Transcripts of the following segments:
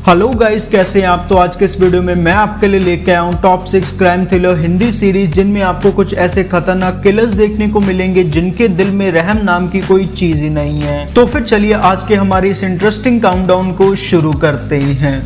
Hello guys, कैसे हैं आप। तो आज के इस वीडियो में मैं आपके लिए लेके आया हूँ top 6 crime thriller Hindi series, जिनमें आपको कुछ ऐसे खतरनाक किलर्स देखने को मिलेंगे जिनके दिल में रहम नाम की कोई चीज ही नहीं है। तो फिर चलिए आज के हमारे इस इंटरेस्टिंग काउंटडाउन को शुरू करते ही हैं।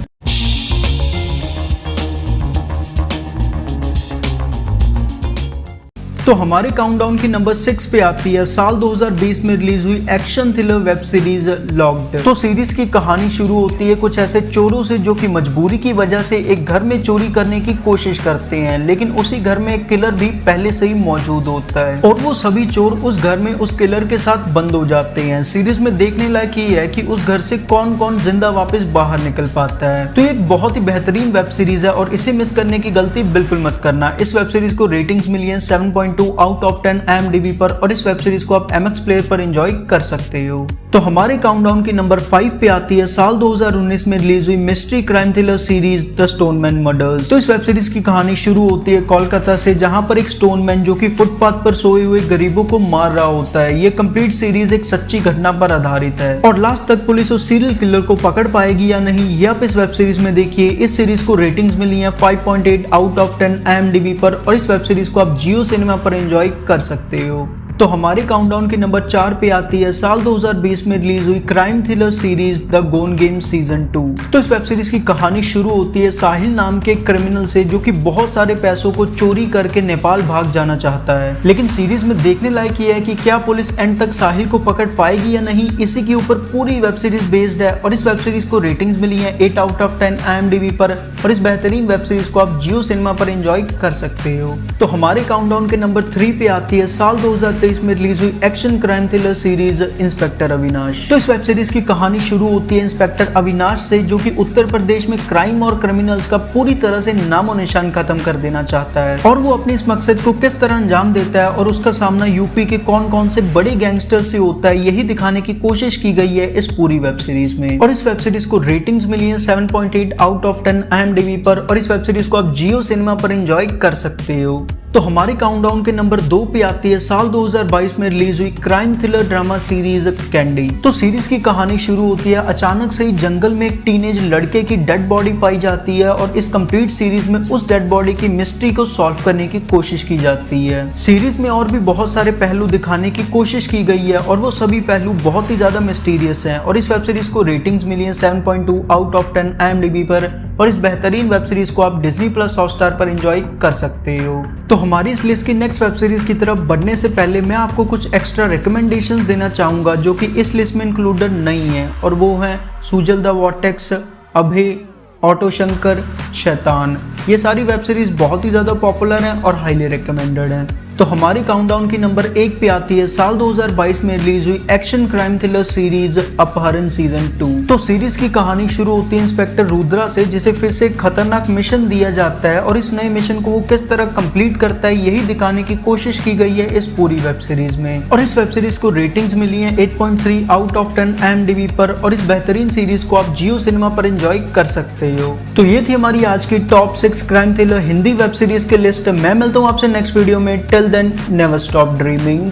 तो हमारे काउंटडाउन की नंबर 6 पे आती है साल 2020 में रिलीज हुई action thriller web series locked. तो सीरीज की कहानी शुरू होती है कुछ ऐसे चोरों से जो कि मजबूरी की वजह से एक घर में चोरी करने की कोशिश करते हैं, लेकिन उसी घर में एक किलर भी पहले से ही मौजूद होता है और वो सभी चोर उस घर में उस किलर के साथ बंद हो जाते हैं। सीरीज में देखने लायक ये है कि उस घर से कौन कौन जिंदा वापस बाहर निकल पाता है। तो ये एक बहुत ही बेहतरीन वेब सीरीज है और इसे मिस करने की गलती बिल्कुल मत करना। इस वेब सीरीज को रेटिंग्स मिली है 7.2 आउट ऑफ 10 IMDb पर और इस वेब सीरीज को आप MX प्लेयर पर एंजॉय कर सकते हो। तो हमारे काउंटडाउन की नंबर 5 पे आती है साल 2019 में रिलीज हुई mystery crime thriller series the Stoneman murders. तो इस वेब सीरीज की कहानी शुरू होती है कोलकाता से, जहां पर एक स्टोनमैन जो कि फुटपाथ पर सोए हुए गरीबों को मार रहा होता है। ये कंप्लीट सीरीज एक सच्ची घटना पर आधारित है और लास्ट तक पुलिस उस सीरियल किलर को पकड़ पाएगी या नहीं, ये आप इस वेब सीरीज में देखिए। इस सीरीज को रेटिंग्स मिली है 5.8 आउट ऑफ 10 IMDb पर और इस वेब सीरीज को आप जियो सिनेमा पर एंजॉय कर सकते हो। तो हमारे काउंटडाउन की नंबर 4 पे आती है साल 2020 में रिलीज हुई crime thriller series the gone game season 2। तो इस वेब सीरीज की कहानी शुरू होती है साहिल नाम के क्रिमिनल से जो कि बहुत सारे पैसों को चोरी करके नेपाल भाग जाना चाहता है। लेकिन सीरीज में देखने लायक ये है कि क्या पुलिस एंड तक साहिल को पकड़ पाएगी या नहीं, इसी के ऊपर पूरी वेब सीरीज बेस्ड है और इस वेब सीरीज को रेटिंग्स मिली है 8 आउट ऑफ 10 IMDb पर और इस बेहतरीन वेब सीरीज को आप जियो सिनेमा पर एंजॉय कर सकते हो। तो हमारे काउंटडाउन के नंबर 3 पे आती है साल 2023 में रिलीज हुई action crime thriller series inspector Avinash. तो इस वेब सीरीज की कहानी शुरू होती है इंस्पेक्टर अविनाश से जो कि उत्तर प्रदेश में क्राइम और क्रिमिनल्स का पूरी तरह से नामो निशान खत्म कर देना चाहता है और वो अपने इस मकसद को किस तरह अंजाम देता है और उसका सामना यूपी के कौन कौन से बड़े गैंगस्टर्स से होता है, यही दिखाने की कोशिश की गई है इस पूरी वेब सीरीज में। और इस वेब सीरीज को रेटिंग्स मिली है 7.8 आउट ऑफ 10 IMDb पर और इस वेब सीरीज को आप जियो सिनेमा पर एंजॉय कर सकते हो। तो हमारे काउंटडाउन के नंबर 2 पे आती है साल 2022 में रिलीज हुई crime thriller drama series candy. तो सीरीज की कहानी शुरू होती है अचानक से ही जंगल में एक टीनेज लड़के की डेड बॉडी पाई जाती है और इस कंप्लीट सीरीज में उस डेड बॉडी की मिस्ट्री को सॉल्व करने की कोशिश की जाती है। सीरीज में और भी बहुत सारे पहलू दिखाने की कोशिश की गई है और वो सभी पहलू बहुत ही ज्यादा मिस्टीरियस हैं और इस वेब सीरीज को रेटिंग्स मिली है 7.2 आउट ऑफ 10 IMDb पर और इस बेहतरीन वेब सीरीज को आप Disney+ हॉटस्टार पर एंजॉय कर सकते हो। तो हमारी इस लिस्ट की नेक्स्ट वेब सीरीज की तरफ बढ़ने से पहले मैं आपको कुछ एक्स्ट्रा रिकमेंडेशंस देना चाहूंगा जो कि इस लिस्ट में इंक्लूडेड नहीं है और वो है Sujal the vortex, Abhay, auto Shankar, शैतान। ये सारी वेब सीरीज बहुत ही ज्यादा पॉपुलर हैं और हाईली रिकमेंडेड हैं। तो हमारी काउंटडाउन की नंबर 1 पे आती है साल 2022 में रिलीज हुई एक्शन क्राइम थ्रिलर सीरीज अपहरण सीजन 2। तो सीरीज की कहानी शुरू होती है इंस्पेक्टर रुद्रा से जिसे फिर से एक खतरनाक मिशन दिया जाता है और इस नए मिशन को वो किस तरह कंप्लीट करता है, यही दिखाने की कोशिश की गई है इस पूरी वेब सीरीज में। और इस वेब सीरीज को रेटिंग्स मिली है 8.3 आउट ऑफ 10 IMDb पर और इस बेहतरीन सीरीज को आप जियो सिनेमा पर एंजॉय कर सकते हो। तो ये थी हमारी आज की top 6 crime thriller Hindi web series की लिस्ट। मैं मिलता हूँ आपसे नेक्स्ट वीडियो में। Till then never stop dreaming.